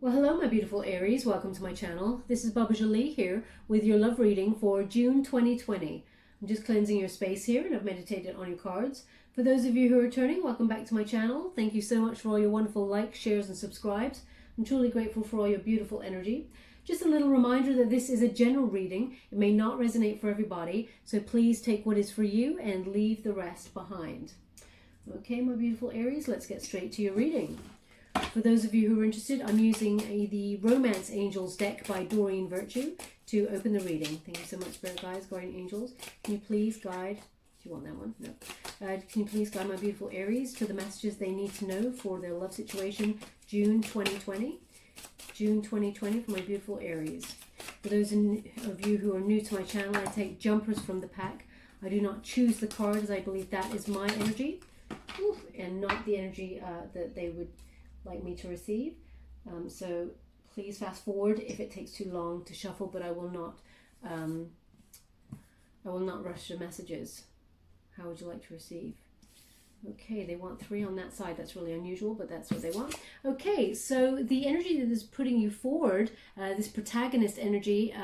Well, hello, my beautiful Aries. Welcome to my channel. This is Baba Jolie here with your love reading for June 2020. I'm just cleansing your space here and I've meditated on your cards. For those of you who are returning, welcome back to my channel. Thank you so much for all your wonderful likes, shares and subscribes. I'm truly grateful for all your beautiful energy. Just a little reminder that this is a general reading. It may not resonate for everybody, so please take what is for you and leave the rest behind. Okay, my beautiful Aries, let's get straight to your reading. For those of you who are interested, I'm using the Romance Angels deck by Doreen Virtue to open the reading. Thank you so much, Spirit Guides, Guardian Angels. Can you please guide, do you want that one? No. Can you please guide my beautiful Aries to the messages they need to know for their love situation, June 2020? June 2020 for my beautiful Aries. For those of you who are new to my channel, I take jumpers from the pack. I do not choose the cards. I believe that is my energy and not the energy that they would like me to receive. So please fast forward if it takes too long to shuffle, but I will not rush the messages. How would you like to receive? Okay, they want 3 on that side. That's really unusual, but that's what they want. Okay, so the energy that is putting you forward, this protagonist energy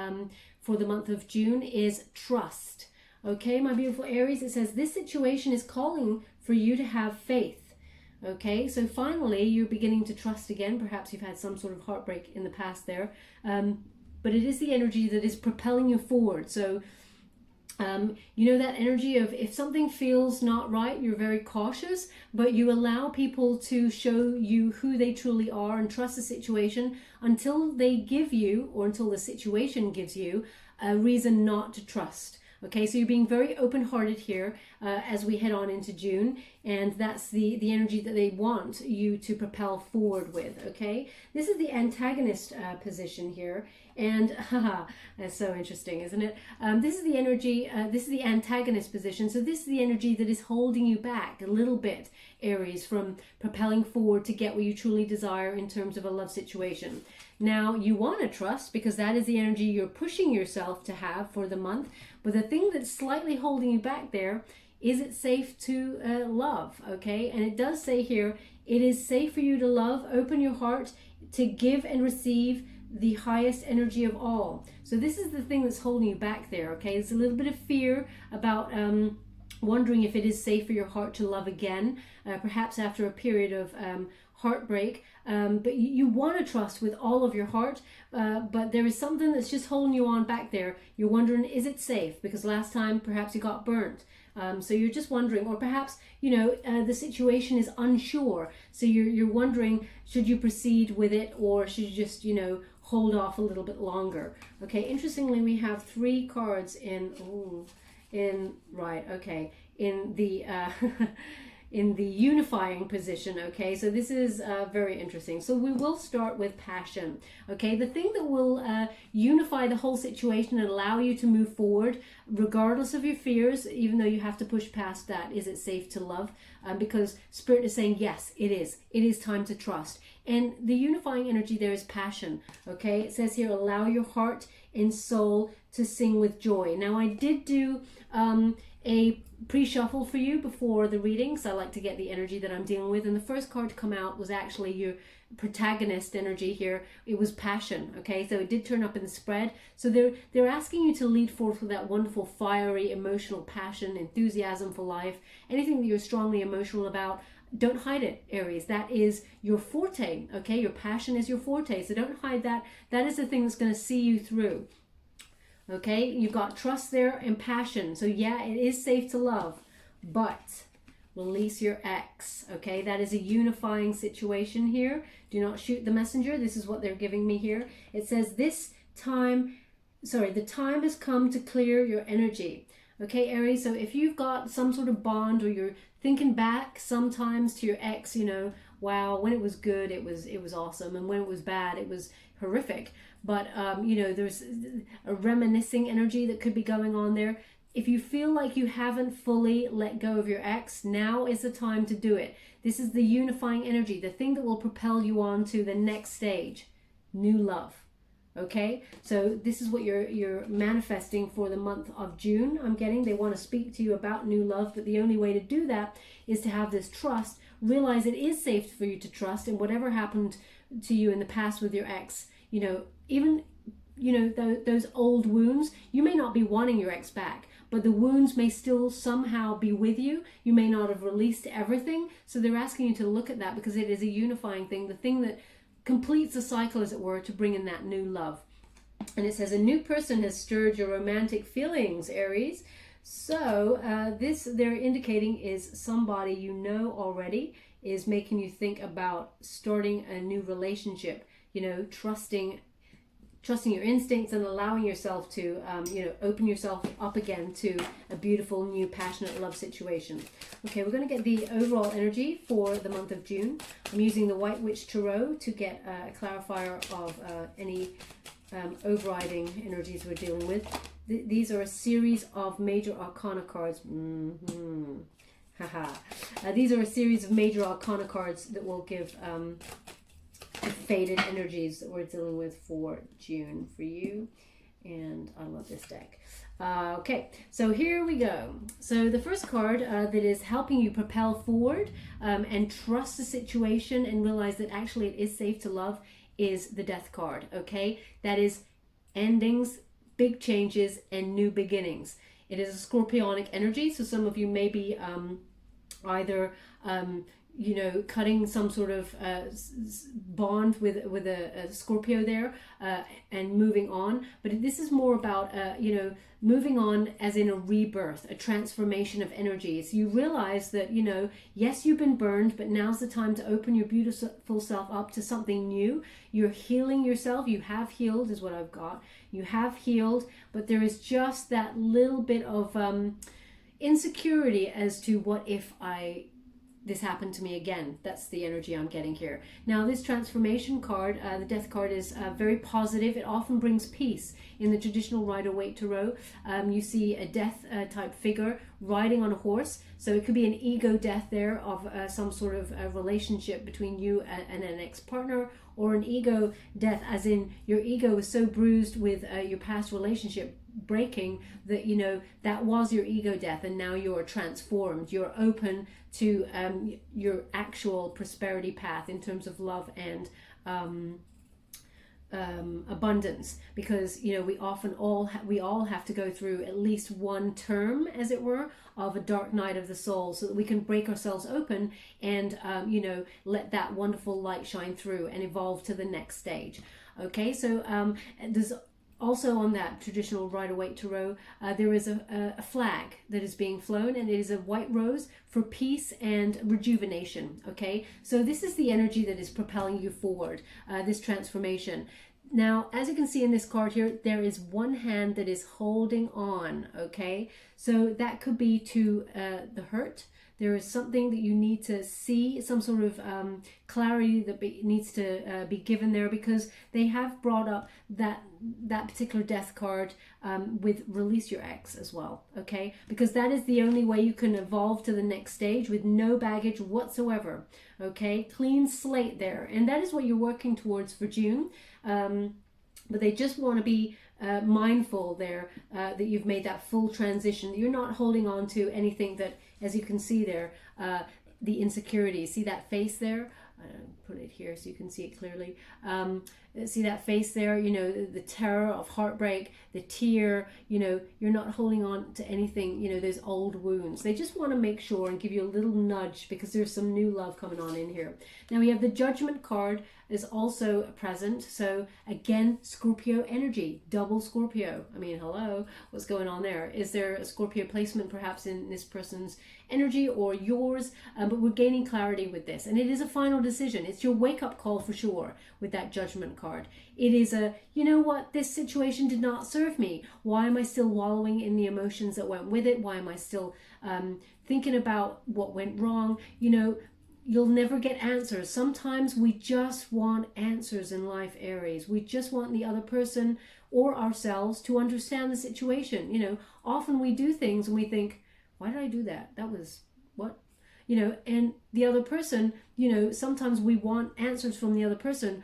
for the month of June is trust. Okay, my beautiful Aries, it says this situation is calling for you to have faith. Okay, so finally you're beginning to trust again. Perhaps you've had some sort of heartbreak in the past there, but it is the energy that is propelling you forward. So you know that energy of if something feels not right, you're very cautious, but you allow people to show you who they truly are and trust the situation until they give you, or until the situation gives you, a reason not to trust. Okay, so you're being very open-hearted here as we head on into June, and that's the energy that they want you to propel forward with, okay? This is the antagonist position here, and haha, that's so interesting, isn't it? This is the energy, this is the antagonist position, so this is the energy that is holding you back a little bit, Aries, from propelling forward to get what you truly desire in terms of a love situation. Now, you want to trust because that is the energy you're pushing yourself to have for the month. But the thing that's slightly holding you back there, is it safe to love? Okay, and it does say here, it is safe for you to love. Open your heart to give and receive the highest energy of all. So this is the thing that's holding you back there. Okay, there's a little bit of fear about wondering if it is safe for your heart to love again, perhaps after a period of heartbreak, but you want to trust with all of your heart, but there is something that's just holding you on back there. You're wondering, is it safe? Because last time perhaps you got burnt, so you're just wondering, or perhaps the situation is unsure, so you're wondering, should you proceed with it, or should you just hold off a little bit longer? Okay, interestingly, we have 3 cards in the in the unifying position. Okay, so this is very interesting. So we will start with passion. Okay, the thing that will unify the whole situation and allow you to move forward regardless of your fears, even though you have to push past that, is it safe to love? Because Spirit is saying yes, it is time to trust. And the unifying energy there is passion. Okay, it says here, allow your heart and soul to sing with joy. Now, I did do a pre-shuffle for you before the reading, so I like to get the energy that I'm dealing with, and the first card to come out was actually your protagonist energy here. It was passion. Okay, so it did turn up in the spread. So they're asking you to lead forth with that wonderful fiery emotional passion, enthusiasm for life, anything that you're strongly emotional about. Don't hide it, Aries. That is your forte. Okay, your passion is your forte, so don't hide that. That is the thing that's going to see you through. Okay, you've got trust there and passion. So yeah, it is safe to love, but release your ex. Okay, that is a unifying situation here. Do not shoot the messenger. This is what they're giving me here. It says the time has come to clear your energy. Okay, Aries, so if you've got some sort of bond, or you're thinking back sometimes to your ex, wow, when it was good, it was awesome, and when it was bad, it was horrific. But there's a reminiscing energy that could be going on there. If you feel like you haven't fully let go of your ex, now is the time to do it. This is the unifying energy, the thing that will propel you on to the next stage, new love. Okay, so this is what you're manifesting for the month of June. I'm getting they want to speak to you about new love, but the only way to do that is to have this trust realize it is safe for you to trust, and whatever happened to you in the past with your ex, you know, even, you know, those old wounds, you may not be wanting your ex back, but the wounds may still somehow be with you. You may not have released everything. So they're asking you to look at that, because it is a unifying thing, the thing that completes the cycle, as it were, to bring in that new love. And it says a new person has stirred your romantic feelings, Aries. So this they're indicating is somebody you know already is making you think about starting a new relationship, you know, trusting your instincts and allowing yourself to, you know, open yourself up again to a beautiful, new, passionate love situation. Okay, we're going to get the overall energy for the month of June. I'm using the White Witch Tarot to get a clarifier of any overriding energies we're dealing with. These are a series of major arcana cards. These are a series of major arcana cards that will give the faded energies that we're dealing with for June for you. And I love this deck. Okay, so here we go. So the first card that is helping you propel forward and trust the situation and realize that actually it is safe to love is the Death card. Okay, that is endings, big changes, and new beginnings. It is a Scorpionic energy, so some of you may be either you know, cutting some sort of bond with a Scorpio there and moving on. But this is more about, you know, moving on as in a rebirth, a transformation of energies. You realize that, you know, yes, you've been burned, but now's the time to open your beautiful self up to something new. You're healing yourself. You have healed is what I've got. You have healed, but there is just that little bit of insecurity as to what if this happened to me again. That's the energy I'm getting here. Now this transformation card, the Death card, is very positive. It often brings peace. In the traditional Rider-Waite Tarot, you see a death type figure riding on a horse. So it could be an ego death there of some sort of relationship between you and an ex-partner, or an ego death as in your ego was so bruised with your past relationship breaking that, you know, that was your ego death, and now you're transformed. You're open to your actual prosperity path in terms of love and abundance, because, you know, we all have to go through at least one term, as it were, of a dark night of the soul, so that we can break ourselves open and you know, let that wonderful light shine through and evolve to the next stage. Okay, so there's also on that traditional Rider-Waite Tarot, there is a flag that is being flown, and it is a white rose for peace and rejuvenation. Okay, so this is the energy that is propelling you forward, this transformation. Now, as you can see in this card here, there is one hand that is holding on. Okay, so that could be to the hurt. There is something that you need to see, some sort of clarity that needs to be given there, because they have brought up that particular Death card with release your ex as well, okay? Because that is the only way you can evolve to the next stage with no baggage whatsoever, okay? Clean slate there. And that is what you're working towards for June. But they just want to be mindful there that you've made that full transition. You're not holding on to anything that, as you can see there, the insecurity. See that face there? Put it here so you can see it clearly. See that face there? You know, the terror of heartbreak, the tear. You know, you're not holding on to anything, you know, those old wounds. They just want to make sure and give you a little nudge, because there's some new love coming on in here. Now we have the Judgment card is also present. So again, Scorpio energy, double Scorpio. I mean, hello, what's going on there? Is there a Scorpio placement perhaps in this person's energy or yours? But we're gaining clarity with this, and it is a final decision. It's your wake-up call for sure with that Judgment card. It is a, you know what, this situation did not serve me. Why am I still wallowing in the emotions that went with it? Why am I still thinking about what went wrong? You know, you'll never get answers. Sometimes we just want answers in life, Aries. We just want the other person or ourselves to understand the situation. You know, often we do things and we think, why did I do that? That was what? You know, and the other person, you know, sometimes we want answers from the other person.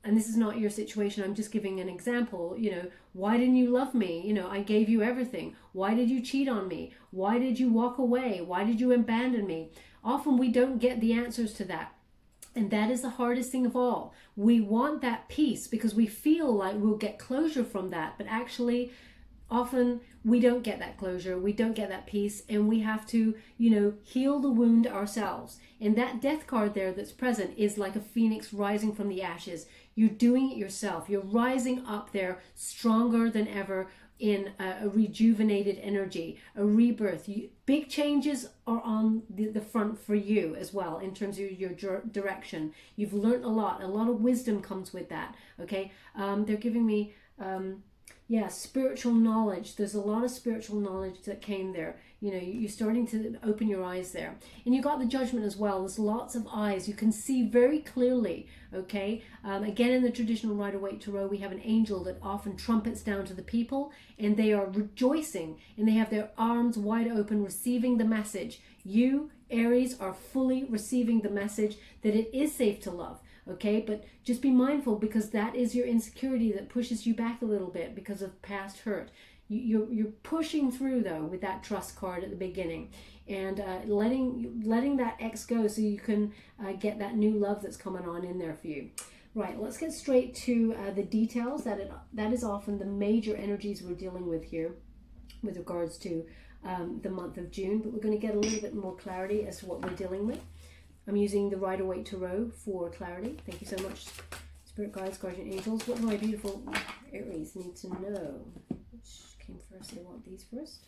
And this is not your situation. I'm just giving an example. You know, why didn't you love me? You know, I gave you everything. Why did you cheat on me? Why did you walk away? Why did you abandon me? often we don't get the answers to that. And that is the hardest thing of all. We want that peace because we feel like we'll get closure from that. But actually, often we don't get that closure. We don't get that peace. And we have to, heal the wound ourselves. And that death card there that's present is like a phoenix rising from the ashes. You're doing it yourself. You're rising up there stronger than ever in a rejuvenated energy, a rebirth. Big changes are on the front for you as well in terms of your direction. You've learned a lot of wisdom comes with that. Okay, they're giving me spiritual knowledge. There's a lot of spiritual knowledge that came there. You're starting to open your eyes there. And you got the Judgment as well. There's lots of eyes. You can see very clearly, okay? Again, in the traditional Rider-Waite Tarot, we have an angel that often trumpets down to the people, and they are rejoicing, and they have their arms wide open, receiving the message. You, Aries, are fully receiving the message that it is safe to love. Okay, but just be mindful because that is your insecurity that pushes you back a little bit because of past hurt. You're pushing through though with that trust card at the beginning, and letting that ex go so you can get that new love that's coming on in there for you. Right, let's get straight to the details. That is often the major energies we're dealing with here with regards to the month of June, but we're going to get a little bit more clarity as to what we're dealing with. I'm using the Rider-Waite Tarot for clarity. Thank you so much, Spirit Guides, Guardian Angels. What do my beautiful Aries need to know? Which came first? They want these first.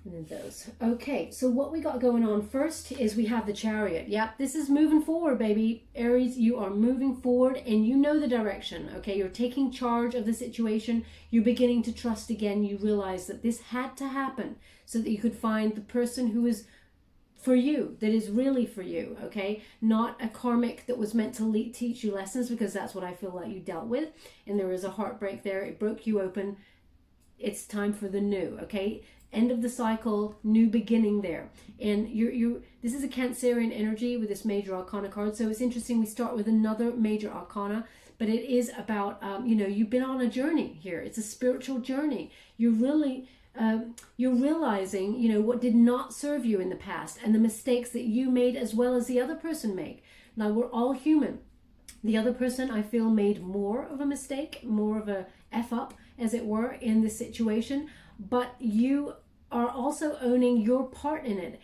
And then those. Okay, so what we got going on first is we have the Chariot. Yep, this is moving forward, baby. Aries, you are moving forward and you know the direction. Okay, you're taking charge of the situation. You're beginning to trust again. You realize that this had to happen so that you could find the person who is for you, that is really for you, okay? Not a karmic that was meant to teach you lessons, because that's what I feel like you dealt with. And there is a heartbreak there. It broke you open. It's time for the new, okay? End of the cycle, new beginning there. And this is a Cancerian energy with this major arcana card. So it's interesting. We start with another major arcana, but it is about, you've been on a journey here. It's a spiritual journey. You're realizing, what did not serve you in the past and the mistakes that you made as well as the other person made. Now, we're all human. The other person, I feel, made more of a mistake, more of a F up, as it were, in this situation. But you are also owning your part in it.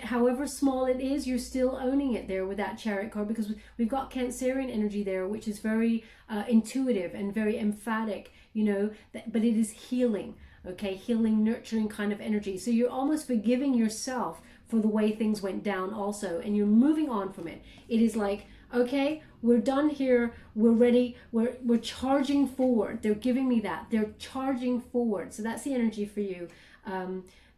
However small it is, you're still owning it there with that Chariot card, because we've got Cancerian energy there, which is very intuitive and very emphatic, but it is healing. Okay, healing, nurturing kind of energy. So you're almost forgiving yourself for the way things went down also, and you're moving on from it. It is like, okay, we're done here, we're ready, we're charging forward. They're giving me that. They're charging forward. So that's the energy for you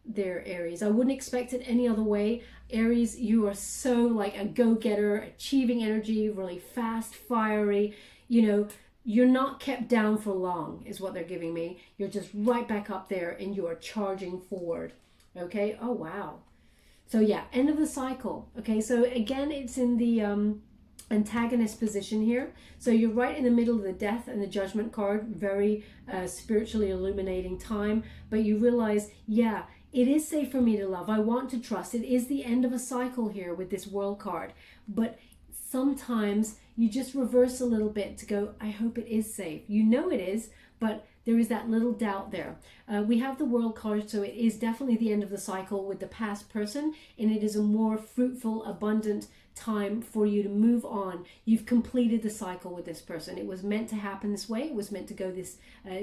there, Aries. I wouldn't expect it any other way. Aries, you are so like a go-getter, achieving energy, really fast, fiery, You're not kept down for long, is what they're giving me. You're just right back up there and you are charging forward. Okay? Oh, wow. So yeah, end of the cycle. Okay, so again, it's in the antagonist position here. So you're right in the middle of the Death and the Judgment card. Very spiritually illuminating time. But you realize, yeah, it is safe for me to love. I want to trust. It is the end of a cycle here with this World card. But sometimes you just reverse a little bit to go, I hope it is safe. You know it is, but there is that little doubt there. We have the World card, so it is definitely the end of the cycle with the past person, and it is a more fruitful, abundant time for you to move on. You've completed the cycle with this person. It was meant to happen this way. It was meant to go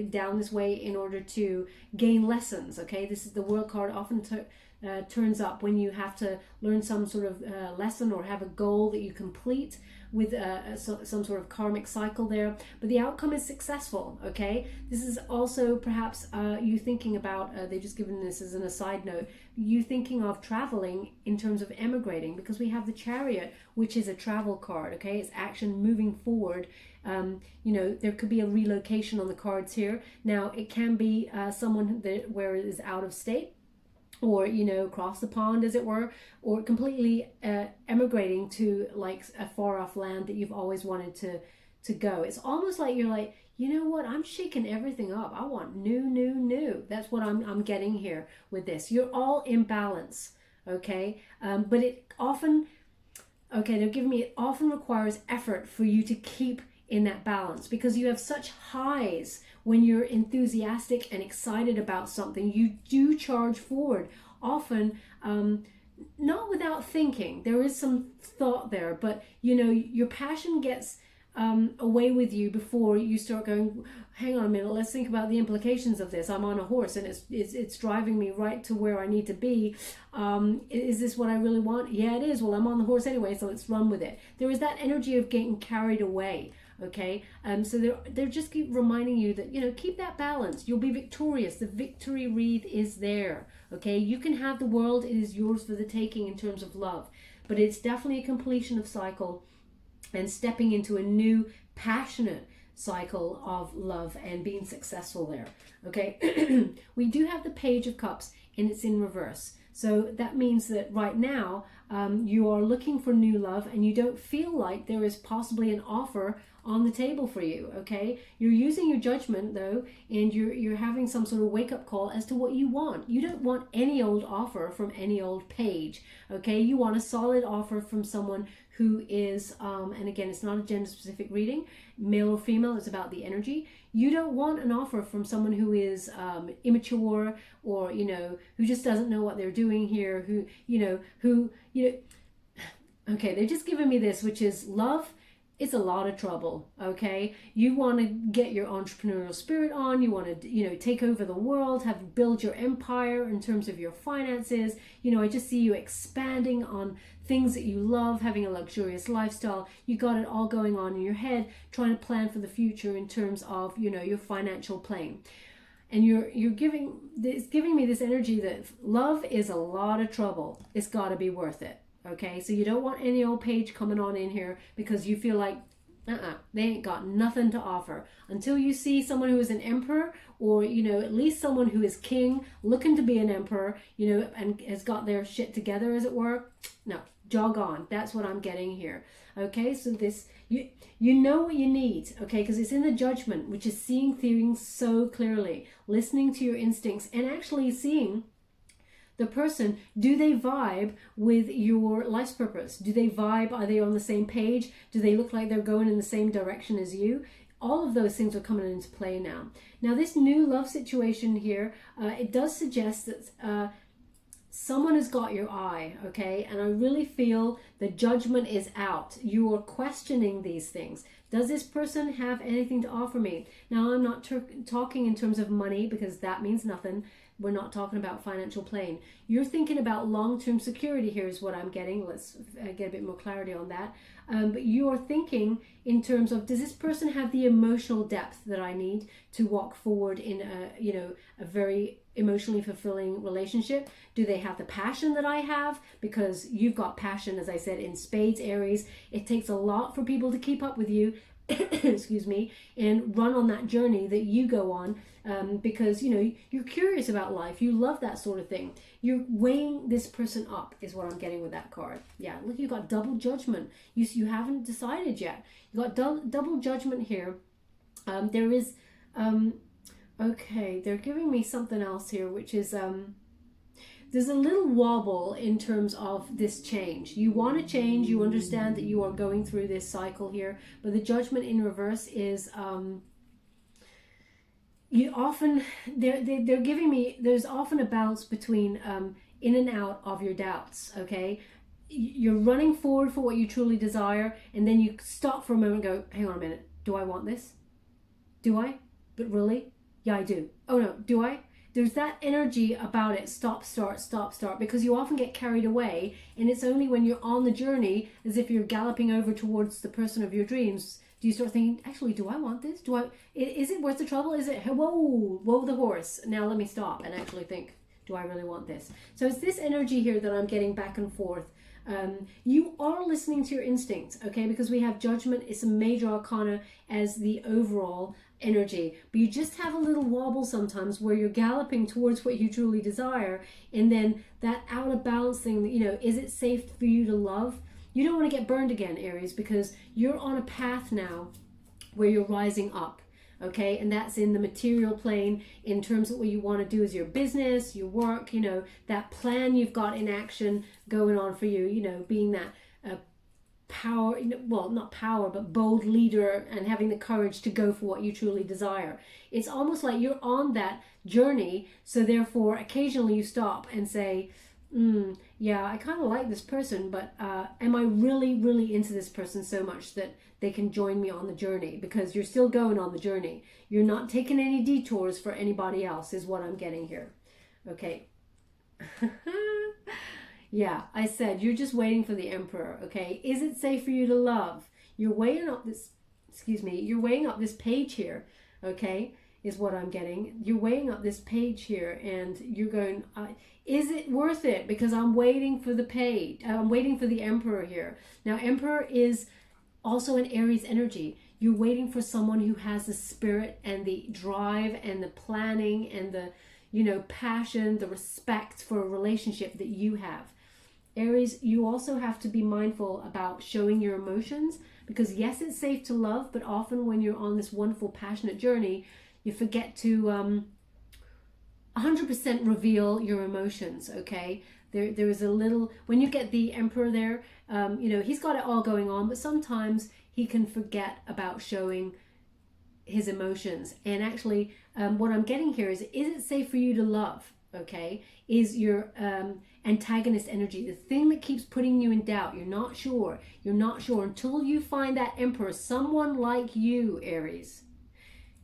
down this way in order to gain lessons. Okay, this is the World card. Often turns up when you have to learn some sort of lesson or have a goal that you complete with some sort of karmic cycle there, but the outcome is successful. Okay, this is also perhaps you thinking about, they've just given this as an aside note, you thinking of traveling in terms of emigrating, because we have the Chariot, which is a travel card. Okay, it's action, moving forward. There could be a relocation on the cards here. Now it can be someone where it is out of state, or across the pond, as it were, or completely emigrating to like a far off land that you've always wanted to go. It's almost like you're like, you know what, I'm shaking everything up. I want new. That's what I'm getting here with this. You're all in balance. okay? But it often, okay, they're giving me, it often requires effort for you to keep in that balance, because you have such highs when you're enthusiastic and excited about something. You do charge forward, often not without thinking. There is some thought there, but you know, your passion gets away with you before you start going, hang on a minute, let's think about the implications of this. I'm on a horse and it's driving me right to where I need to be. Is this what I really want? Yeah, it is. Well, I'm on the horse anyway, so let's run with it. There is that energy of getting carried away. Okay, so they're just keep reminding you that, you know, keep that balance. You'll be victorious. The victory wreath is there. Okay, you can have the world. It is yours for the taking in terms of love, but it's definitely a completion of cycle and stepping into a new passionate cycle of love and being successful there. Okay, we do have the Page of Cups and it's in reverse. So that means that right now you are looking for new love and you don't feel like there is possibly an offer on the table for you. Okay, you're using your judgment though, and you're having some sort of wake-up call as to what you want. You don't want any old offer from any old page. Okay, you want a solid offer from someone who is and again, it's not a gender specific reading, male or female, it's about the energy. You don't want an offer from someone who is immature, or you know, who just doesn't know what they're doing here, who okay, they're just giving me this, which is love. It's a lot of trouble. Okay, you want to get your entrepreneurial spirit on. You want to, you know, take over the world, build your empire in terms of your finances. You know, I just see you expanding on things that you love, having a luxurious lifestyle. You got it all going on in your head, trying to plan for the future in terms of, you know, your financial plane. And you're giving me this energy that love is a lot of trouble. It's got to be worth it. Okay, so you don't want any old page coming on in here because you feel like they ain't got nothing to offer. Until you see someone who is an emperor, or you know, at least someone who is king looking to be an emperor, you know, and has got their shit together, as it were. No, jog on. That's what I'm getting here. Okay, so this, you know what you need, okay, because it's in the Judgment, which is seeing things so clearly, listening to your instincts, and actually seeing the person, do they vibe with your life's purpose? Do they vibe? Are they on the same page? Do they look like they're going in the same direction as you? All of those things are coming into play now. Now, this new love situation here, it does suggest that someone has got your eye, okay? And I really feel the judgment is out. You are questioning these things. Does this person have anything to offer me? Now, I'm not talking in terms of money, because that means nothing. We're not talking about financial plane. You're thinking about long-term security here is what I'm getting. Let's get a bit more clarity on that. But you're thinking in terms of, does this person have the emotional depth that I need to walk forward in a very emotionally fulfilling relationship? Do they have the passion that I have? Because you've got passion, as I said, in spades, Aries. It takes a lot for people to keep up with you, excuse me, and run on that journey that you go on, because you know, you're curious about life, you love that sort of thing. You're weighing this person up is what I'm getting with that card. Yeah, look, you got double judgment. You haven't decided yet. You got double judgment here. There is okay, they're giving me something else here, which is there's a little wobble in terms of this change. You want to change, you understand that you are going through this cycle here, but the judgment in reverse is you often, they're giving me, there's often a bounce between in and out of your doubts, okay? You're running forward for what you truly desire, and then you stop for a moment and go, hang on a minute, do I want this? Do I? But really? Yeah, I do. Oh no, do I? There's that energy about it, stop, start, because you often get carried away, and it's only when you're on the journey, as if you're galloping over towards the person of your dreams, do you start thinking, actually, do I want this? Is it worth the trouble? Is it, whoa, the horse. Now let me stop and actually think, do I really want this? So it's this energy here that I'm getting back and forth. You are listening to your instincts, okay? Because we have Judgment, it's a major arcana as the overall energy, but you just have a little wobble sometimes where you're galloping towards what you truly desire, and then that out of balance thing, you know, is it safe for you to love? You don't want to get burned again, Aries, because you're on a path now where you're rising up. Okay, and that's in the material plane in terms of what you want to do as your business, your work, you know, that plan you've got in action going on for you, you know, being that power, well, not power, but bold leader and having the courage to go for what you truly desire. It's almost like you're on that journey, so therefore occasionally you stop and say, yeah, I kind of like this person, but am I really, really into this person so much that they can join me on the journey? Because you're still going on the journey. You're not taking any detours for anybody else, is what I'm getting here. Okay. Yeah, I said you're just waiting for the Emperor, okay? Is it safe for you to love? You're weighing up this, you're weighing up this page here, okay? Is what I'm getting. You're weighing up this page here and you're going, is it worth it? Because I'm waiting for the page. I'm waiting for the Emperor here. Now, Emperor is also an Aries energy. You're waiting for someone who has the spirit and the drive and the planning and the, you know, passion, the respect for a relationship that you have. Aries, you also have to be mindful about showing your emotions, because yes, it's safe to love, but often when you're on this wonderful, passionate journey, you forget to 100% reveal your emotions, okay? There is a little, when you get the Emperor there, you know, he's got it all going on, but sometimes he can forget about showing his emotions. And actually, what I'm getting here is it safe for you to love, okay? Is your antagonist energy, the thing that keeps putting you in doubt. You're not sure until you find that Emperor, someone like you, Aries.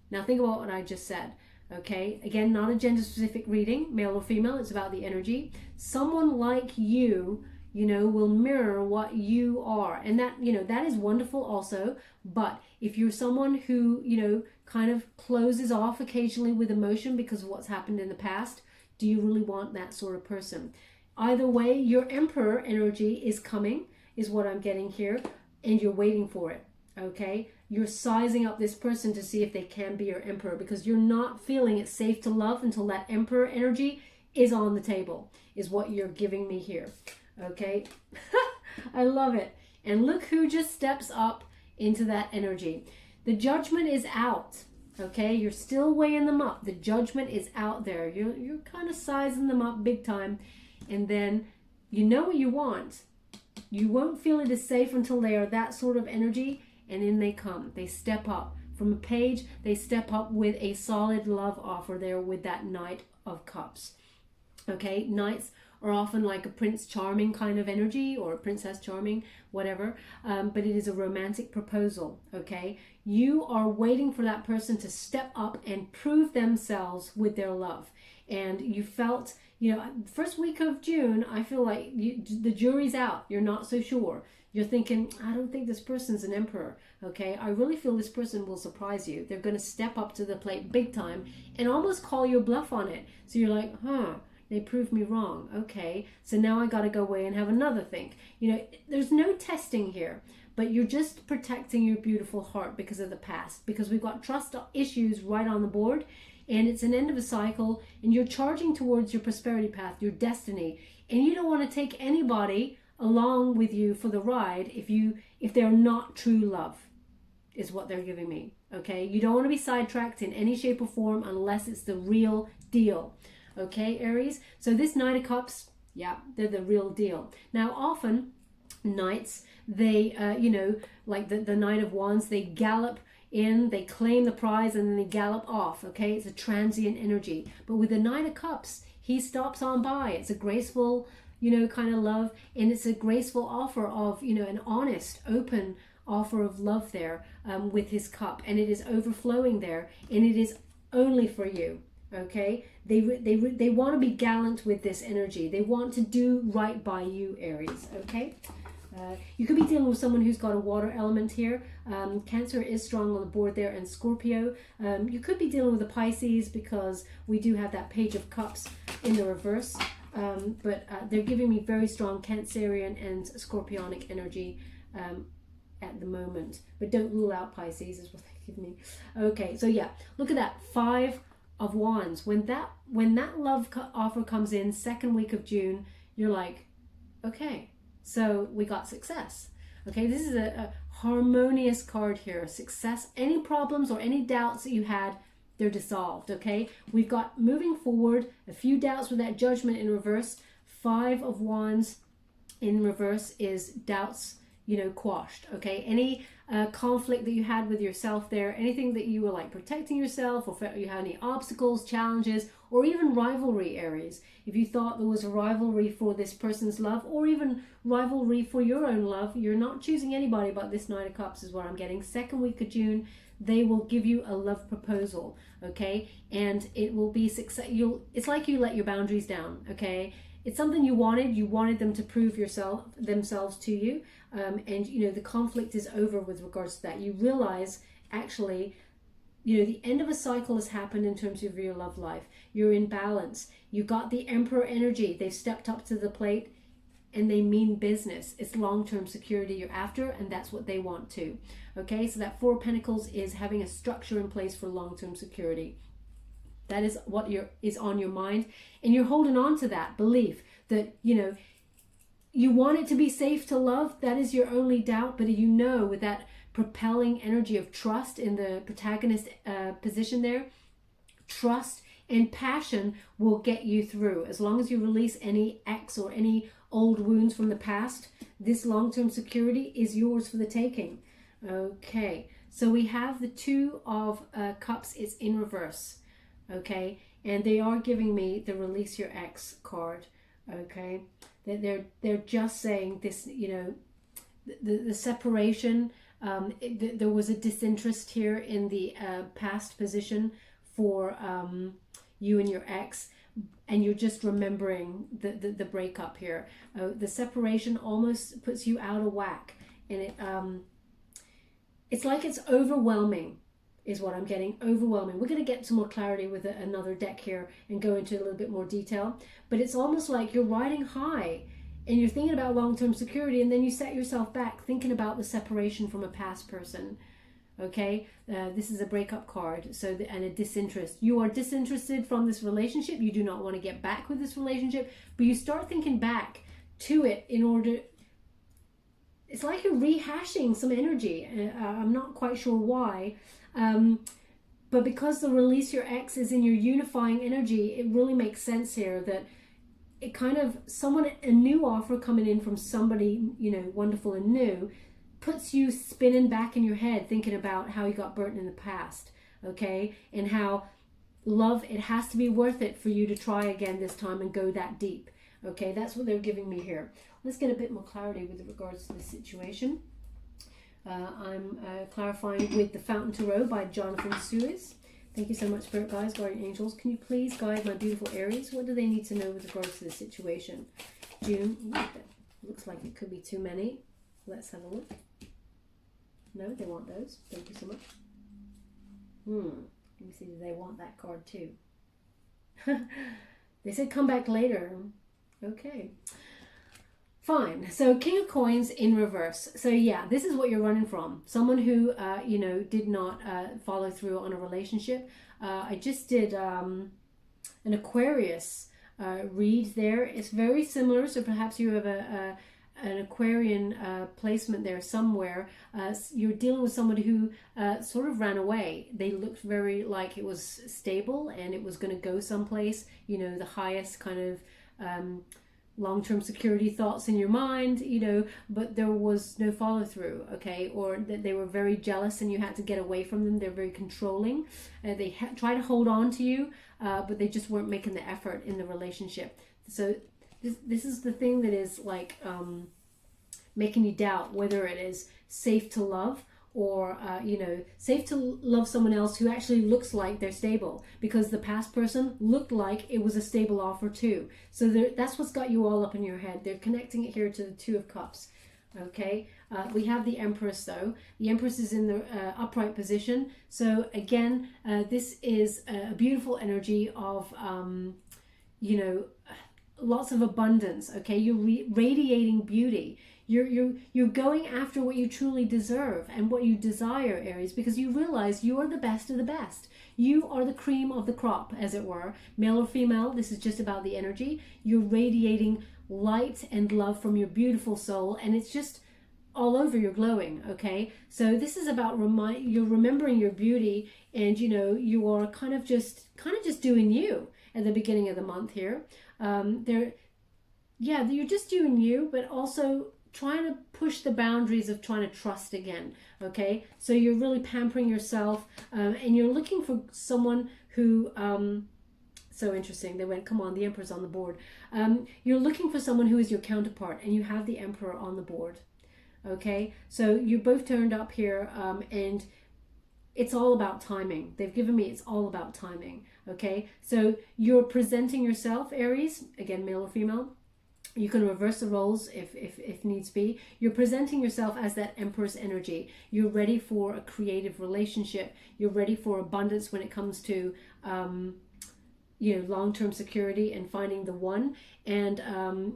Now think about what I just said. Okay, again, not a gender specific reading, male or female, it's about the energy. Someone like you, you know, will mirror what you are. And that, you know, that is wonderful also. But if you're someone who, you know, kind of closes off occasionally with emotion because of what's happened in the past, do you really want that sort of person? Either way, your Emperor energy is coming, is what I'm getting here, and you're waiting for it. Okay, you're sizing up this person to see if they can be your Emperor, because you're not feeling it's safe to love until that Emperor energy is on the table, is what you're giving me here. Okay, I love it. And look who just steps up into that energy. The Judgment is out. Okay, you're still weighing them up. The Judgment is out there. You're kind of sizing them up big time, and then you know what you want. You won't feel it is safe until they are that sort of energy. And in they come. They step up. From a page, they step up with a solid love offer there with that Knight of Cups. Okay, Knights are often like a Prince Charming kind of energy, or a Princess Charming, whatever. But it is a romantic proposal, okay? You are waiting for that person to step up and prove themselves with their love. And you felt, you know, first week of June, I feel like the jury's out. You're not so sure. You're thinking, I don't think this person's an Emperor, okay? I really feel this person will surprise you. They're going to step up to the plate big time and almost call your bluff on it. So you're like, they proved me wrong. Okay, so now I got to go away and have another think. You know, there's no testing here, but you're just protecting your beautiful heart because of the past, because we've got trust issues right on the board, and it's an end of a cycle, and you're charging towards your prosperity path, your destiny, and you don't want to take anybody along with you for the ride if they're not true love, is what they're giving me. Okay, you don't want to be sidetracked in any shape or form unless it's the real deal. Okay, Aries, so this Knight of Cups, yeah, they're the real deal. Now often knights, they you know, like the Knight of Wands, they gallop in, they claim the prize, and then they gallop off. Okay, it's a transient energy. But with the Knight of Cups, he stops on by. It's a graceful, you know, kind of love, and it's a graceful offer of, you know, an honest, open offer of love there, with his cup, and it is overflowing there, and it is only for you. Okay, they want to be gallant with this energy. They want to do right by you, Aries. Okay, you could be dealing with someone who's got a water element here. Cancer is strong on the board there, and Scorpio. You could be dealing with a Pisces, because we do have that Page of Cups in the reverse. But they're giving me very strong Cancerian and Scorpionic energy at the moment. But don't rule out Pisces, is what they give me. Okay, so yeah, look at that, 5 of Wands. When that love offer comes in, second week of June, you're like, okay, so we got success. Okay, this is a harmonious card here. Success, any problems or any doubts that you had, they're dissolved. Okay, we've got moving forward, a few doubts with that Judgment in reverse. 5 of Wands in reverse is doubts, you know, quashed. Okay, any conflict that you had with yourself there, anything that you were like protecting yourself, or felt you had any obstacles, challenges, or even rivalry, Aries. If you thought there was a rivalry for this person's love, or even rivalry for your own love, you're not choosing anybody but this Knight of Cups is what I'm getting. Second week of June, they will give you a love proposal, okay? And it will be success. It's like you let your boundaries down, okay? It's something you wanted them to prove themselves to you, and you know the conflict is over with regards to that. You realize actually, you know, the end of a cycle has happened in terms of your love life. You're in balance. You got the Emperor energy. They've stepped up to the plate and they mean business. It's long-term security you're after, and that's what they want too. Okay, so that 4 of Pentacles is having a structure in place for long-term security. That is what is on your mind, and you're holding on to that belief that, you know, you want it to be safe to love. That is your only doubt, but you know, with that propelling energy of trust in the protagonist position there, trust and passion will get you through. As long as you release any ex or any old wounds from the past, this long-term security is yours for the taking. Okay, so we have the 2 of Cups. It's in reverse. Okay, and they are giving me the release your ex card. Okay, they're just saying this, you know, the separation. There was a disinterest here in the past position for you and your ex, and you're just remembering the breakup here. The separation almost puts you out of whack, and it's like it's overwhelming is what I'm getting. Overwhelming. We're going to get some more clarity with another deck here and go into a little bit more detail, but it's almost like you're riding high and you're thinking about long-term security, and then you set yourself back thinking about the separation from a past person. Okay, this is a breakup card, so and a disinterest. You are disinterested from this relationship. You do not want to get back with this relationship, but you start thinking back to it in order. It's like you're rehashing some energy. I'm not quite sure why. But because the release your ex is in your unifying energy, it really makes sense here that it kind of, a new offer coming in from somebody, you know, wonderful and new, puts you spinning back in your head thinking about how you got burnt in the past, okay? And how love, it has to be worth it for you to try again this time and go that deep, okay? That's what they're giving me here. Let's get a bit more clarity with regards to the situation. I'm clarifying with the Fountain Tarot by Jonathan Suez. Thank you so much, Spirit Guides, Guardian Angels. Can you please guide my beautiful Aries? What do they need to know with regards to the situation? June. Looks like it could be too many. Let's have a look. No, they want those. Thank you so much. Let me see. Do they want that card too? They said come back later. Okay. Fine. So King of Coins in reverse. So yeah, this is what you're running from. Someone who, you know, did not follow through on a relationship. I just did an Aquarius read there. It's very similar. So perhaps you have an Aquarian placement there somewhere. You're dealing with somebody who sort of ran away. They looked very like it was stable and it was going to go someplace. You know, the highest kind of long-term security thoughts in your mind, you know, but there was no follow-through, okay? Or that they were very jealous and you had to get away from them. They're very controlling. They try to hold on to you, but they just weren't making the effort in the relationship. So this is the thing that is like making you doubt whether it is safe to love, or you know, safe to love someone else who actually looks like they're stable, because the past person looked like it was a stable offer too. So that's what's got you all up in your head. They're connecting it here to the 2 of Cups. Okay, we have the Empress though. The Empress is in the upright position. So again, this is a beautiful energy of you know, lots of abundance. Okay, you're radiating beauty. You're going after what you truly deserve and what you desire, Aries, because you realize you are the best of the best. You are the cream of the crop, as it were. Male or female, this is just about the energy. You're radiating light and love from your beautiful soul, and it's just all over, you're glowing. Okay, so this is about you're remembering your beauty, and you know, you are kind of just doing you at the beginning of the month here. Yeah, you're just doing you, but also trying to push the boundaries of trying to trust again. Okay, so you're really pampering yourself, and you're looking for someone who so interesting, they went, come on, the Emperor's on the board. You're looking for someone who is your counterpart, and you have the Emperor on the board. Okay, so you both turned up here, and it's all about timing. They've given me it's all about timing. Okay, so you're presenting yourself, Aries, again, male or female. You can reverse the roles if needs be. You're presenting yourself as that Empress energy. You're ready for a creative relationship. You're ready for abundance when it comes to you know, long-term security and finding the one. And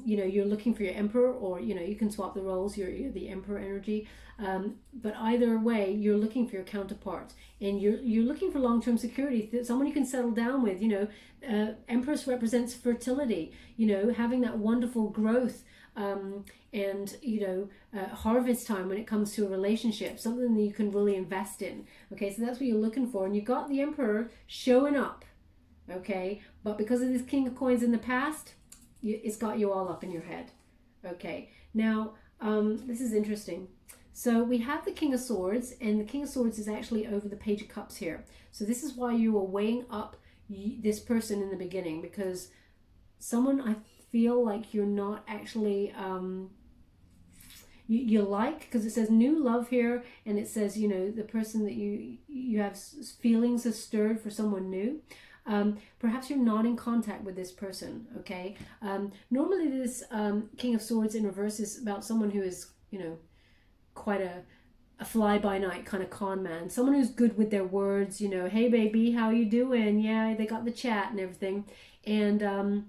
you know, you're looking for your Emperor, or you know, you can swap the roles. You're the Emperor energy, but either way, you're looking for your counterpart, and you're looking for long-term security, someone you can settle down with. You know, Empress represents fertility, you know, having that wonderful growth, and you know, harvest time when it comes to a relationship, something that you can really invest in. Okay, so that's what you're looking for, and you got the Emperor showing up. Okay, but because of this King of Coins in the past, it's got you all up in your head. Okay, now this is interesting. So we have the King of Swords, and the King of Swords is actually over the Page of Cups here. So this is why you are weighing up this person in the beginning, because someone, I feel like you're not actually you like, because it says new love here, and it says, you know, the person that you have feelings are stirred for someone new. Perhaps you're not in contact with this person. Okay, normally this King of Swords in reverse is about someone who is, you know, quite a fly-by-night kind of con man, someone who's good with their words. You know, hey baby, how you doing? Yeah, they got the chat and everything. And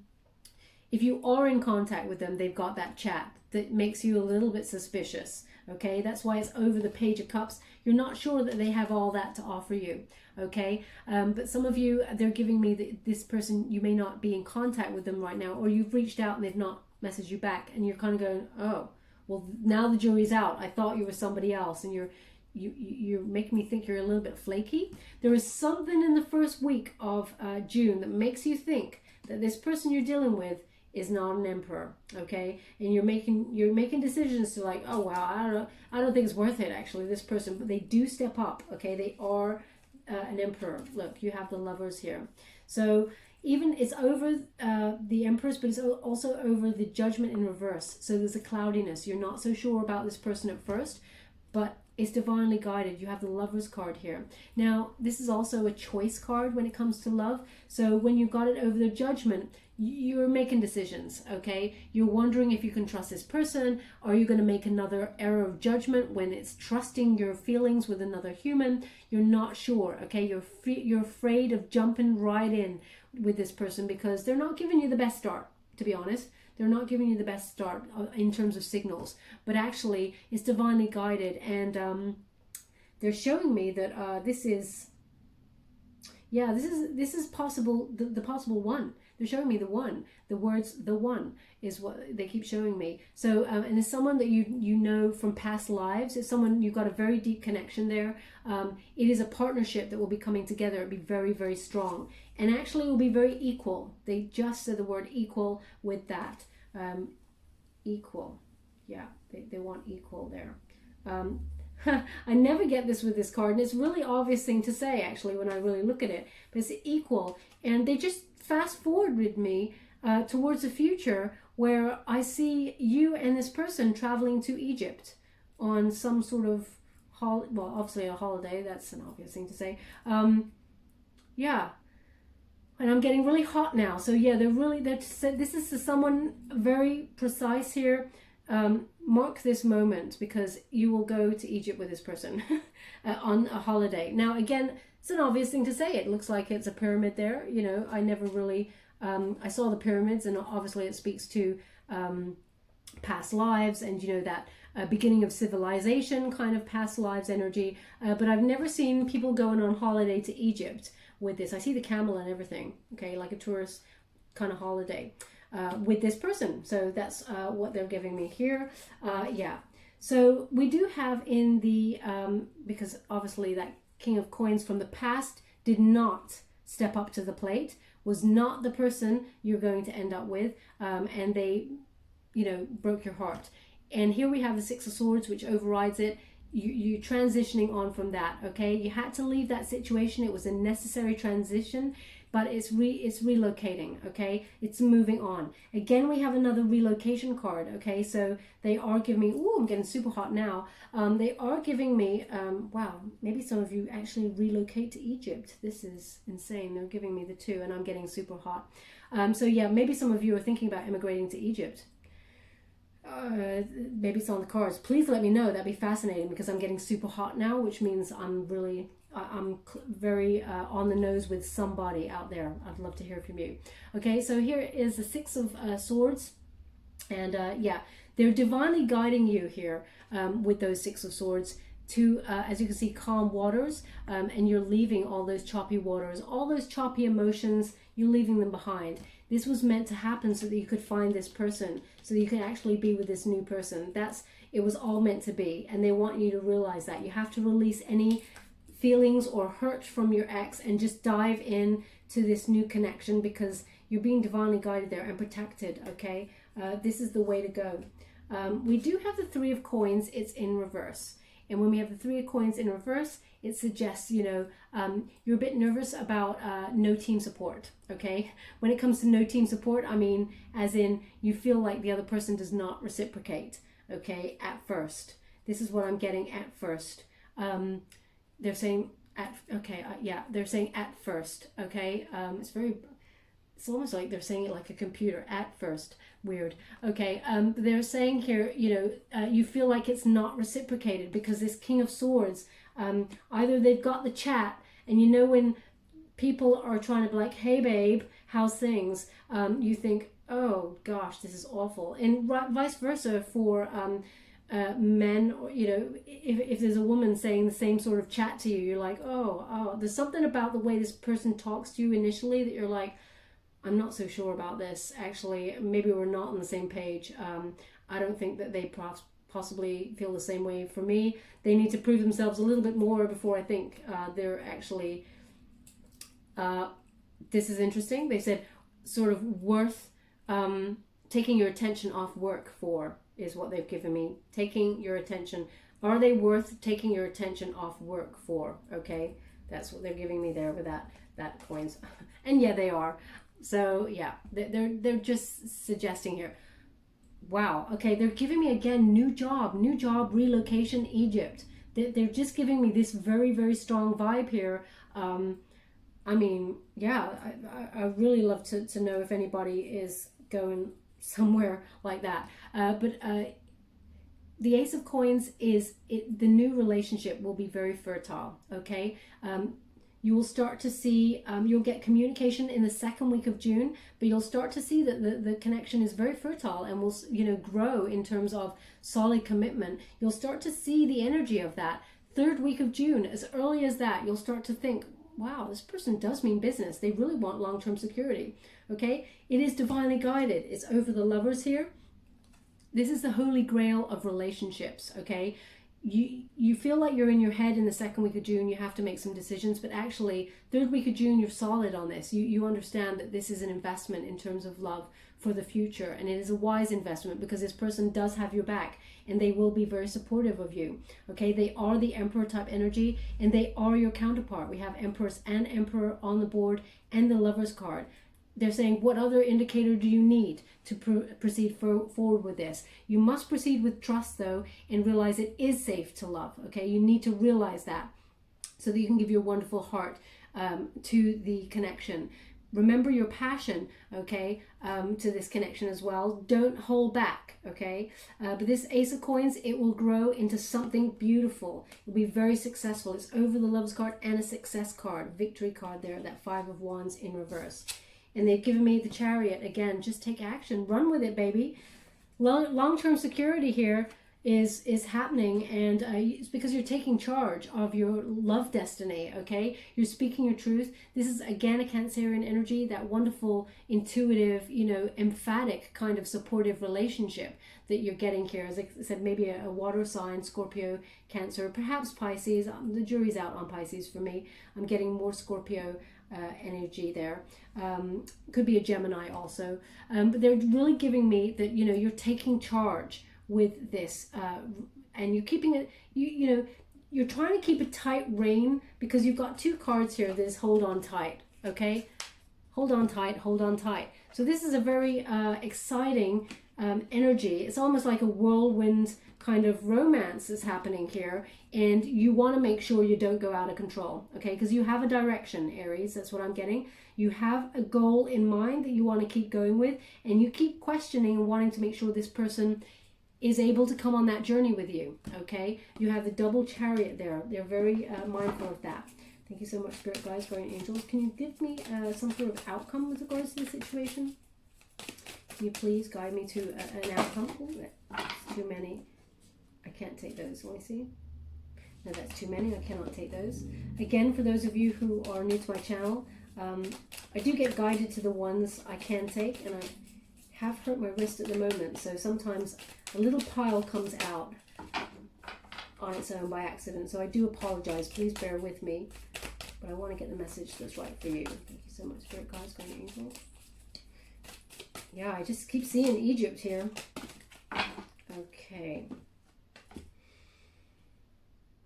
if you are in contact with them, they've got that chat that makes you a little bit suspicious. Okay, that's why it's over the Page of Cups. You're not sure that they have all that to offer you. Okay, but some of you, they're giving me this person, you may not be in contact with them right now, or you've reached out and they've not messaged you back, and you're kind of going, oh, well, now the jury's out. I thought you were somebody else, and you're making me think you're a little bit flaky. There is something in the first week of June that makes you think that this person you're dealing with is not an Emperor. Okay, and you're making decisions to like, oh wow, I don't think it's worth it actually, this person. But they do step up. Okay, they are an Emperor. Look, you have the Lovers here. So even it's over the Empress, but it's also over the Judgment in reverse. So there's a cloudiness. You're not so sure about this person at first, but it's divinely guided. You have the Lovers card here. Now, this is also a choice card when it comes to love. So when you got it over the Judgment, you're making decisions, okay? You're wondering if you can trust this person. Are you going to make another error of judgment when it's trusting your feelings with another human? You're not sure, okay? You're afraid of jumping right in with this person because they're not giving you the best start, to be honest. They're not giving you the best start in terms of signals, but actually it's divinely guided, and they're showing me that this is possible, the possible one. They're showing me the one. The words "the one" is what they keep showing me. So, and it's someone that you know from past lives. It's someone you've got a very deep connection there. It is a partnership that will be coming together. It'll be very, very strong, and actually it will be very equal. They just said the word equal with that. Equal. Yeah, they want equal there. I never get this with this card, and it's a really obvious thing to say actually when I really look at it, but it's equal, and they just fast forward with me towards a future where I see you and this person traveling to Egypt on some sort of well, obviously a holiday. That's an obvious thing to say. Yeah, and I'm getting really hot now. So yeah, this is to someone very precise here. Mark this moment because you will go to Egypt with this person on a holiday. Now again, it's an obvious thing to say. It looks like it's a pyramid there. You know, I never really I saw the pyramids, and obviously it speaks to past lives, and you know that beginning of civilization kind of past lives energy, but I've never seen people going on holiday to Egypt with this. I see the camel and everything, okay, like a tourist kind of holiday with this person. So that's what they're giving me here. Yeah, So we do have in the, because obviously that King of Coins from the past did not step up to the plate, was not the person you're going to end up with, and they, you know, broke your heart. And here we have the Six of Swords, which overrides it. You're transitioning on from that, okay? You had to leave that situation. It was a necessary transition, but it's relocating, okay? It's moving on. Again, we have another relocation card, okay? So they are giving me, ooh, I'm getting super hot now. They are giving me, wow, maybe some of you actually relocate to Egypt. This is insane. They're giving me the two, and I'm getting super hot. So yeah, maybe some of you are thinking about immigrating to Egypt. Maybe it's on the cards. Please let me know. That'd be fascinating, because I'm getting super hot now, which means I'm very on the nose with somebody out there. I'd love to hear from you. Okay, so here is the Six of Swords, and yeah, they're divinely guiding you here with those Six of Swords to, as you can see, calm waters, and you're leaving all those choppy waters, all those choppy emotions. You're leaving them behind. This was meant to happen so that you could find this person, so that you can actually be with this new person. It was all meant to be, and they want you to realize that. You have to release any feelings or hurt from your ex and just dive in to this new connection, because you're being divinely guided there and protected, okay? This is the way to go. We do have the Three of Coins. It's in reverse. And when we have the Three of Coins in reverse, it suggests, you know, you're a bit nervous about no team support, okay? When it comes to no team support, I mean, as in you feel like the other person does not reciprocate, okay, at first. This is what I'm getting at first. They're saying they're saying at first, okay? It's almost like they're saying it like a computer, at first. Weird. Okay, they're saying here, you know, you feel like it's not reciprocated, because this King of Swords, either they've got the chat, and you know when people are trying to be like, hey babe, how's things? You think, oh gosh, this is awful. And vice versa for men, or, you know, if there's a woman saying the same sort of chat to you, you're like, oh, there's something about the way this person talks to you initially that you're like, I'm not so sure about this. Actually, maybe we're not on the same page. I don't think that they possibly feel the same way for me. They need to prove themselves a little bit more before I think they're actually... this is interesting. They said sort of worth taking your attention off work for, is what they've given me. Taking your attention. Are they worth taking your attention off work for? Okay, that's what they're giving me there with that coins. And yeah, they are. So yeah, they're just suggesting here. Wow. Okay, they're giving me again new job, relocation, Egypt. They're just giving me this very, very strong vibe here. I mean, yeah, I really love to know if anybody is going somewhere like that. But the Ace of Coins is the new relationship will be very fertile. Okay. You will start to see, you'll get communication in the second week of June, but you'll start to see that the connection is very fertile and will, you know, grow in terms of solid commitment. You'll start to see the energy of that. Third week of June, as early as that, you'll start to think, wow, this person does mean business. They really want long-term security, okay? It is divinely guided. It's over the Lovers here. This is the holy grail of relationships, okay? You feel like you're in your head in the second week of June, you have to make some decisions, but actually third week of June, you're solid on this. You understand that this is an investment in terms of love for the future, and it is a wise investment because this person does have your back and they will be very supportive of you. Okay, they are the Emperor type energy and they are your counterpart. We have Empress and Emperor on the board and the Lovers card. They're saying, what other indicator do you need to proceed forward with this? You must proceed with trust, though, and realize it is safe to love, okay? You need to realize that so that you can give your wonderful heart to the connection. Remember your passion, okay, to this connection as well. Don't hold back, okay? But this Ace of Coins, it will grow into something beautiful. It'll be very successful. It's over the Lovers card and a success card, victory card there, that Five of Wands in reverse. And they've given me the Chariot. Again, just take action. Run with it, baby. Long-term security here. is happening, and it's because you're taking charge of your love destiny. Okay, you're speaking your truth. This is again a Cancerian energy, that wonderful, intuitive, emphatic kind of supportive relationship that you're getting here. As I said, maybe a water sign, Scorpio, Cancer, perhaps Pisces. The jury's out on Pisces for me. I'm getting more Scorpio energy there. Could be a Gemini also, but they're really giving me that you're taking charge with this, and you're keeping it, you're trying to keep a tight rein, because you've got two cards here that is hold on tight. Okay, hold on tight, hold on tight. So this is a very exciting energy. It's almost like a whirlwind kind of romance is happening here, and you want to make sure you don't go out of control. Okay, because you have a direction, Aries. That's what I'm getting. You have a goal in mind that you want to keep going with, and you keep questioning and wanting to make sure this person is able to come on that journey with you. Okay, you have the double Chariot there. They're very mindful of that. Thank you so much, Spirit Guides, Guardian Angels. Can you give me some sort of outcome with regards to the situation? Can you please guide me to an outcome? Oh, that's too many. I can't take those. Let me see. No, that's too many. I cannot take those. Again, for those of you who are new to my channel, I do get guided to the ones I can take, and I have hurt my wrist at the moment, so sometimes a little pile comes out on its own by accident, so I do apologize. Please bear with me, but I want to get the message that's right for you. Thank you so much, Spirit Guides, Guardian Angels. Yeah, I just keep seeing Egypt here. Okay.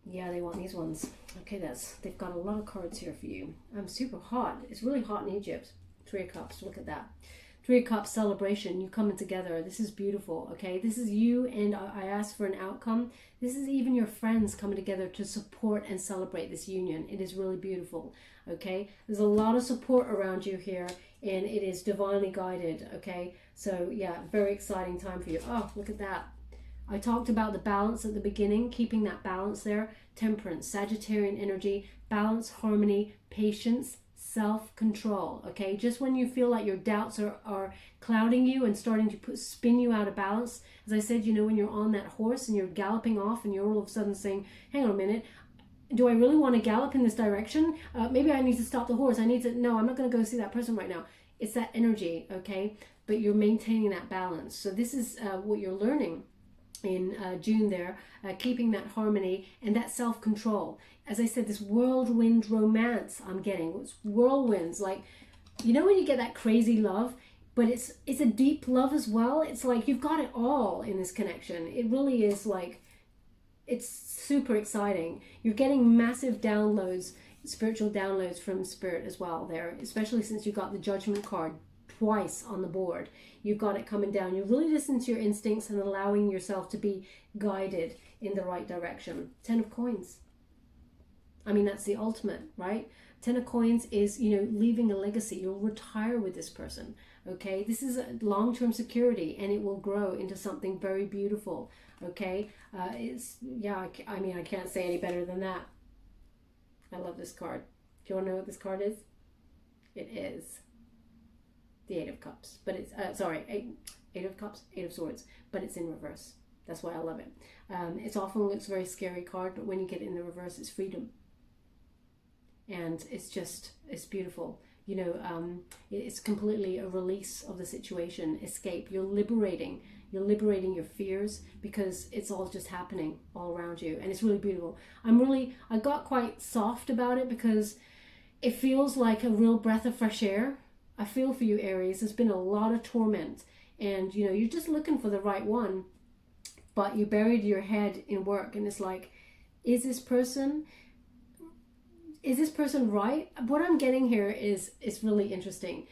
Yeah, they want these ones. Okay, they've got a lot of cards here for you. I'm super hot. It's really hot in Egypt. 3 of Cups, look at that. 3 of Cups, celebration, you coming together. This is beautiful, okay? This is you, and I asked for an outcome. This is even your friends coming together to support and celebrate this union. It is really beautiful, okay? There's a lot of support around you here, and it is divinely guided, okay? So, yeah, very exciting time for you. Oh, look at that. I talked about the balance at the beginning, keeping that balance there. Temperance, Sagittarian energy, balance, harmony, patience, self-control. Okay, just when you feel like your doubts are clouding you and starting to spin you out of balance, as I said, when you're on that horse and you're galloping off and you're all of a sudden saying, hang on a minute, do I really want to gallop in this direction? Maybe I need to stop the horse. No, I'm not going to go see that person right now. It's that energy, okay? But you're maintaining that balance. So this is what you're learning in June there, keeping that harmony and that self-control. As I said, this whirlwind romance I'm getting. It's whirlwinds, like, when you get that crazy love, but it's a deep love as well. It's like you've got it all in this connection. It really is like, it's super exciting. You're getting massive downloads, spiritual downloads from Spirit as well there, especially since you got the Judgment card twice on the board. You've got it coming down. You really listen to your instincts and allowing yourself to be guided in the right direction. 10 of Coins. I mean, that's the ultimate, right? 10 of Coins is, leaving a legacy. You'll retire with this person, okay? This is a long-term security, and it will grow into something very beautiful, okay? I can't say any better than that. I love this card. Do you want to know what this card is? It is the 8 of Cups, but it's, Eight of Cups, 8 of Swords, but it's in reverse. That's why I love it. It often looks a very scary card, but when you get it in the reverse, it's freedom. And it's beautiful. It's completely a release of the situation, escape. You're liberating your fears, because it's all just happening all around you, and it's really beautiful. I got quite soft about it because it feels like a real breath of fresh air. I feel for you, Aries. There's been a lot of torment, and you're just looking for the right one, but you buried your head in work, and it's like, is this person right? What I'm getting here is really interesting.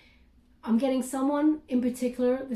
I'm getting someone in particular,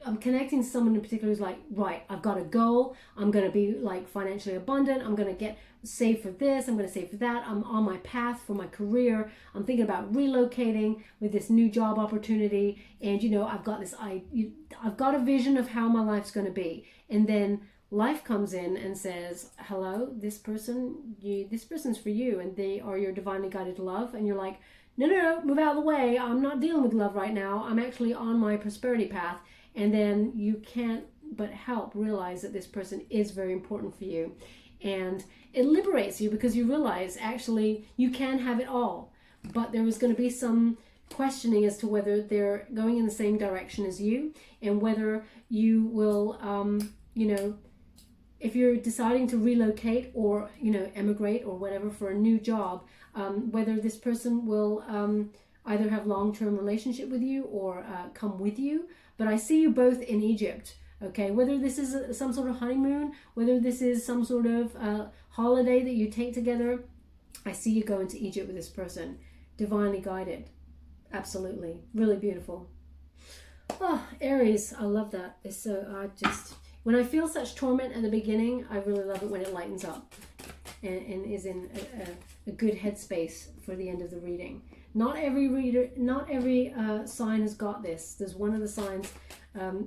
I'm connecting to someone in particular who's like, right, I've got a goal, I'm going to be like financially abundant, I'm going to save for this, I'm going to save for that, I'm on my path for my career, I'm thinking about relocating with this new job opportunity, and I've got a vision of how my life's going to be, and then life comes in and says, hello, this person's for you, and they are your divinely guided love, and you're like, no, move out of the way. I'm not dealing with love right now. I'm actually on my prosperity path. And then you can't but help realize that this person is very important for you. And it liberates you because you realize actually you can have it all, but there is going to be some questioning as to whether they're going in the same direction as you, and whether you will, if you're deciding to relocate or, emigrate or whatever for a new job, whether this person will either have long-term relationship with you or come with you. But I see you both in Egypt. Okay, whether this is some sort of honeymoon, whether this is some sort of holiday that you take together, I see you going to Egypt with this person. Divinely guided. Absolutely. Really beautiful. Oh, Aries, I love that. It's so, when I feel such torment at the beginning, I really love it when it lightens up and is in a good headspace for the end of the reading. Not every sign has got this. There's one of the signs,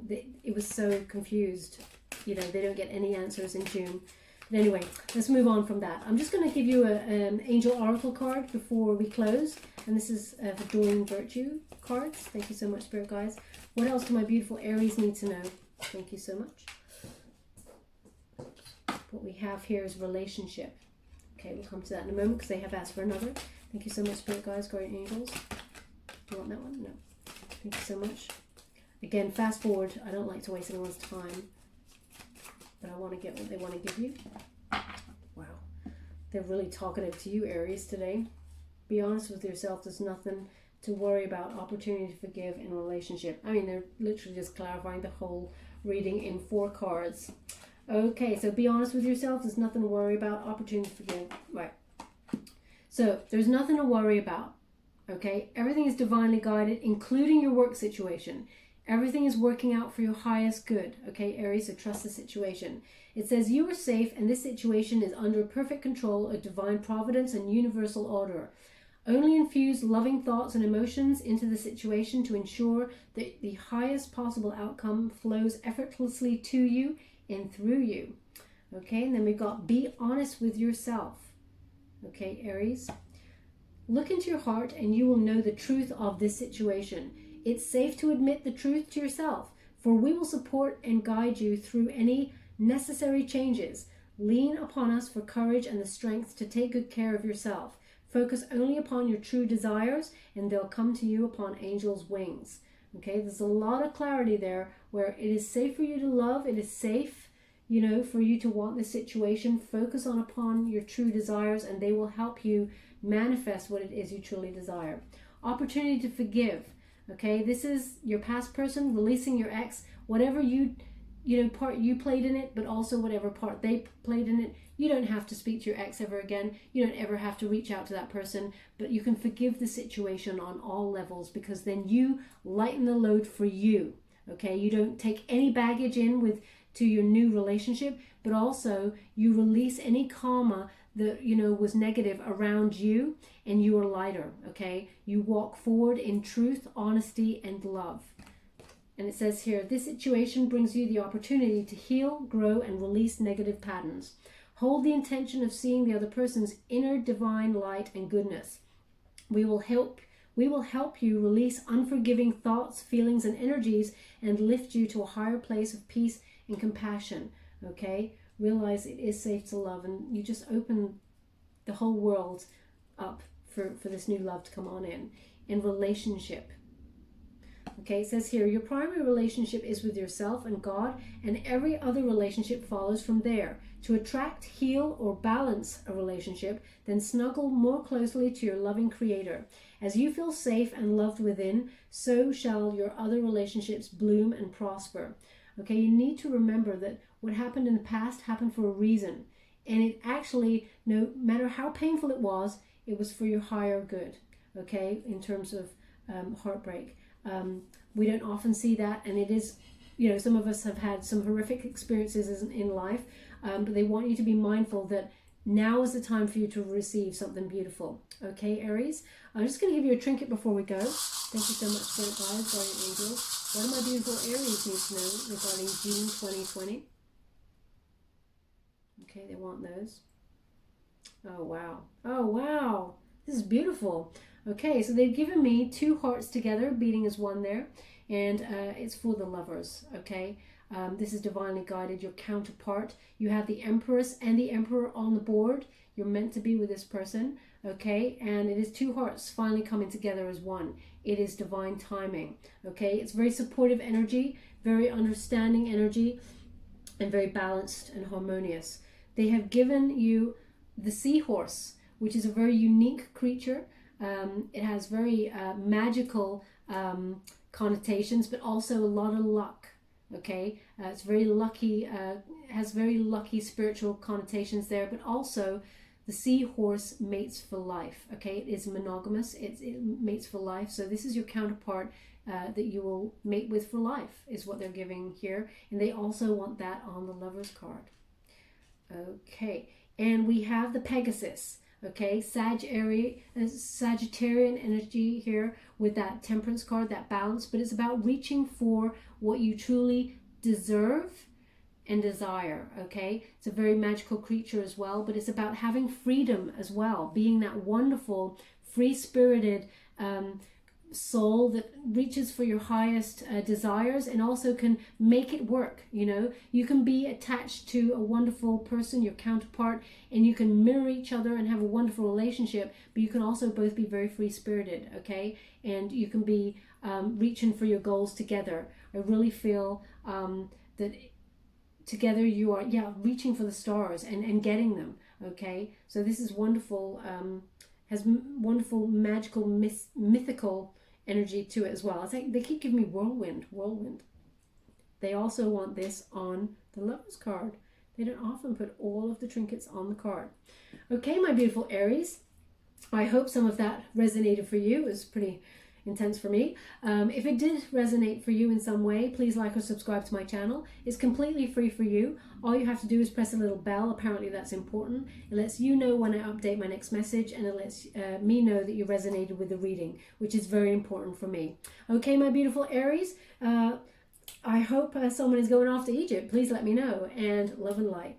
it was so confused. They don't get any answers in June. But anyway, let's move on from that. I'm just going to give you an Angel Oracle card before we close. And this is the Dawn Virtue cards. Thank you so much, Spirit Guides. What else do my beautiful Aries need to know? Thank you so much. What we have here is relationship. Okay, we'll come to that in a moment because they have asked for another. Thank you so much, Spirit Guides, Guardian Angels. Do you want that one? No. Thank you so much. Again, fast forward. I don't like to waste anyone's time, but I want to get what they want to give you. Wow. They're really talkative to you, Aries, today. Be honest with yourself. There's nothing to worry about. Opportunity to forgive in a relationship. I mean, they're literally just clarifying the whole reading in 4 cards. Okay, so be honest with yourself. There's nothing to worry about. Opportunity to forgive. Right. So there's nothing to worry about. Okay, everything is divinely guided, including your work situation. Everything is working out for your highest good. Okay, Aries, so trust the situation. It says you are safe and this situation is under perfect control of divine providence and universal order. Only infuse loving thoughts and emotions into the situation to ensure that the highest possible outcome flows effortlessly to you and through you. Okay, and then we've got be honest with yourself. Okay, Aries. Look into your heart and you will know the truth of this situation. It's safe to admit the truth to yourself, for we will support and guide you through any necessary changes. Lean upon us for courage and the strength to take good care of yourself. Focus only upon your true desires and they'll come to you upon angels' wings. Okay, there's a lot of clarity there where it is safe for you to love. It is safe, for you to want this situation. Focus upon your true desires and they will help you manifest what it is you truly desire. Opportunity to forgive. Okay, this is your past person releasing your ex, whatever part you played in it, but also whatever part they played in it. You don't have to speak to your ex ever again. You don't ever have to reach out to that person, but you can forgive the situation on all levels because then you lighten the load for you. Okay, you don't take any baggage to your new relationship, but also you release any karma that was negative around you, and you are lighter. Okay, you walk forward in truth, honesty, and love. And it says here, this situation brings you the opportunity to heal, grow, and release negative patterns. Hold the intention of seeing the other person's inner divine light and goodness. We will help you release unforgiving thoughts, feelings, and energies and lift you to a higher place of peace and compassion. Okay? Realize it is safe to love, and you just open the whole world up for this new love to come on in relationship. Okay, it says here, your primary relationship is with yourself and God, and every other relationship follows from there. To attract, heal, or balance a relationship, then snuggle more closely to your loving Creator. As you feel safe and loved within, so shall your other relationships bloom and prosper. Okay, you need to remember that what happened in the past happened for a reason. And it actually, no matter how painful it was for your higher good. Okay, in terms of heartbreak. We don't often see that, and it is, some of us have had some horrific experiences in life, but they want you to be mindful that now is the time for you to receive something beautiful. Okay, Aries? I'm just going to give you a trinket before we go. Thank you so much, Spirit Guides, Guardian Angels. What do my beautiful Aries need to know regarding June 2020? Okay, they want those. Oh, wow. Oh, wow. This is beautiful. Okay, so they've given me 2 hearts together, beating as one there, and it's for the lovers, okay? This is divinely guided. Your counterpart. You have the Empress and the Emperor on the board. You're meant to be with this person, okay? And it is two hearts finally coming together as one. It is divine timing, okay? It's very supportive energy, very understanding energy, and very balanced and harmonious. They have given you the seahorse, which is a very unique creature. It has very magical connotations, but also a lot of luck. Okay, it's very lucky, has very lucky spiritual connotations there, but also the seahorse mates for life. Okay, it is monogamous, it mates for life. So this is your counterpart that you will mate with for life, is what they're giving here. And they also want that on the Lover's card. Okay, and we have the Pegasus. Okay, Sagittarian energy here with that Temperance card, that balance, but it's about reaching for what you truly deserve and desire. Okay, it's a very magical creature as well, but it's about having freedom as well, being that wonderful, free-spirited soul that reaches for your highest desires and also can make it work. You know, you can be attached to a wonderful person, your counterpart, and you can mirror each other and have a wonderful relationship, but you can also both be very free-spirited, okay? And you can be reaching for your goals together. I really feel that together you are, reaching for the stars and getting them, okay? So this is wonderful, has wonderful, magical, mythical energy to it as well. It's like they keep giving me whirlwind. They also want this on the Lover's card. They don't often put all of the trinkets on the card. Okay, my beautiful Aries, I hope some of that resonated for you. It was pretty intense for me. If it did resonate for you in some way, please like or subscribe to my channel. It's completely free for you. All you have to do is press a little bell. Apparently that's important. It lets you know when I update my next message, and it lets me know that you resonated with the reading, which is very important for me. Okay, my beautiful Aries, I hope someone is going off to Egypt. Please let me know, and love and light.